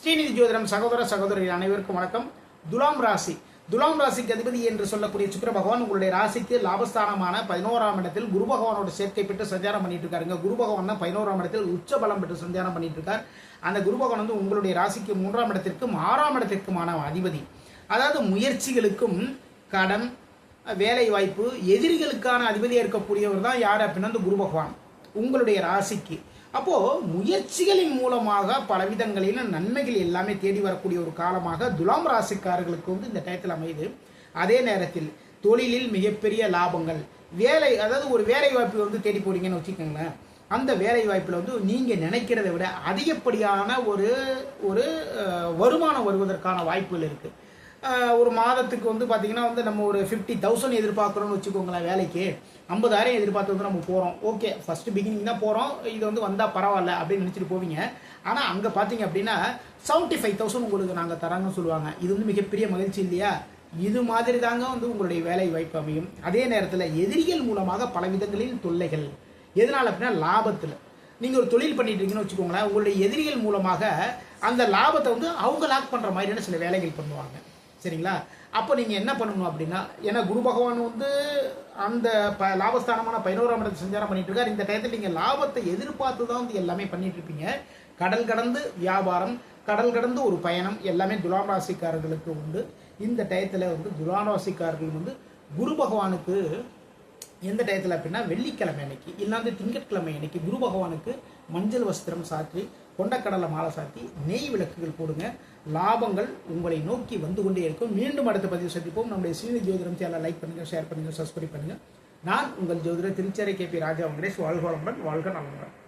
ஸ்ரீநிதி ஜோதிடம் சகோதர சகோதரி அனைவருக்கும் வணக்கம். துலாம் ராசி, துலாம் ராசிக்கு அதிபதி என்று சொல்லக்கூடிய சுக்கிர பகவான் உங்களுடைய ராசிக்கு லாபஸ்தானமான 11ஆம் இடத்தில் குரு பகவானோட சேர்க்கை பெற்று சஞ்சாரம் பண்ணிட்டு இருக்காருங்க. குரு பகவான் தான் 11ஆம் இடத்தில் உச்ச பலம் பெற்று சஞ்சாரம் பண்ணிட்டு இருக்கார். அந்த குரு பகவான் வந்து உங்களுடைய ராசிக்கு 3ஆம் இடத்திற்கும் 6ஆம் இடத்திற்குமான அதிபதி. அதாவது முயற்சிகளுக்கும் கடன், வேலை வாய்ப்பு, எதிரிகளுக்கான அதிபதியாக இருக்கக்கூடியவர் தான் யார் அப்படின்னா அந்த குரு பகவான் உங்களுடைய ராசிக்கு. அப்போ முயற்சிகளின் மூலமாக பலவிதங்களில் நன்மைகள் எல்லாமே தேடி வரக்கூடிய ஒரு காலமாக துலாம் ராசிக்காரர்களுக்கு வந்து இந்த டயத்தில் அமையுது. அதே நேரத்தில் தொழிலில் மிகப்பெரிய லாபங்கள், வேலை, அதாவது ஒரு வேலை வாய்ப்பு வந்து தேடி போறீங்கன்னு வச்சுக்கோங்களேன். அந்த வேலை வாய்ப்பில் வந்து நீங்கள் நினைக்கிறத விட அதிகப்படியான ஒரு வருமானம் வருவதற்கான வாய்ப்புகள் இருக்குது. ஒரு மாதத்துக்கு வந்து பார்த்தீங்கன்னா வந்து நம்ம ஒரு 50,000 எதிர்பார்க்குறோம்னு வச்சுக்கோங்களேன். வேலைக்கு 50,000 எதிர்பார்த்து வந்து நம்ம போகிறோம். ஓகே, ஃபஸ்ட்டு பிகினிங் தான் போகிறோம், இது வந்து வந்தால் பரவாயில்ல அப்படின்னு நினச்சிட்டு போவீங்க. ஆனால் அங்கே பார்த்தீங்க அப்படின்னா 75,000 உங்களுக்கு நாங்கள் தராங்கன்னு சொல்லுவாங்க. இது வந்து மிகப்பெரிய மகிழ்ச்சி இல்லையா? இது மாதிரி தாங்க வந்து உங்களுடைய வேலை வாய்ப்பு அமையும். அதே நேரத்தில் எதிரிகள் மூலமாக பலவிதங்களில் தொல்லைகள். எதனால் அப்படின்னா லாபத்தில் நீங்கள் ஒரு தொழில் பண்ணிட்டு இருக்கீங்கன்னு வச்சுக்கோங்களேன். உங்களுடைய எதிரிகள் மூலமாக அந்த லாபத்தை வந்து அவங்க லாக் பண்ணுற மாதிரியான சில வேலைகள் பண்ணுவாங்க. சரிங்களா? அப்போ நீங்கள் என்ன பண்ணணும் அப்படின்னா, ஏன்னா குரு பகவான் வந்து அந்த லாபஸ்தானமான 11ஆம் இடத்தை சஞ்சாரம் பண்ணிட்டு இருக்கார். இந்த டயத்தில் நீங்கள் லாபத்தை எதிர்பார்த்து தான் வந்து எல்லாமே பண்ணிட்டு இருப்பீங்க. கடல் கடந்து வியாபாரம், கடல் கடந்து ஒரு பயணம் எல்லாமே துலாம் ராசிக்காரர்களுக்கு உண்டு. இந்த டயத்தில் வந்து துலாம் ராசிக்காரர்கள் வந்து குரு பகவானுக்கு எந்த டயத்தில் அப்படின்னா வெள்ளிக்கிழமை அன்னைக்கு இல்லாந்து திங்கட்கிழமை அன்னைக்கு குரு பகவானுக்கு மஞ்சள் வஸ்திரம் சாற்றி, கொண்டக்கடலை மாலை சாத்தி, நெய் விளக்குகள் போடுங்க. லாபங்கள் உங்களை நோக்கி வந்து கொண்டே இருக்கும். மீண்டும் அடுத்த பதிவு சந்திப்போம். நம்முடைய ஸ்ரீநிதி ஜோதிடம் சேனலை லைக் பண்ணுங்க, ஷேர் பண்ணுங்க, சப்ஸ்கிரைப் பண்ணுங்க. நான் உங்கள் ஜோதிடர் திருச்சேரை KP ராஜா வெங்கடேஷ். வாழ்க வளமுடன், வாழ்க நலமுடன்.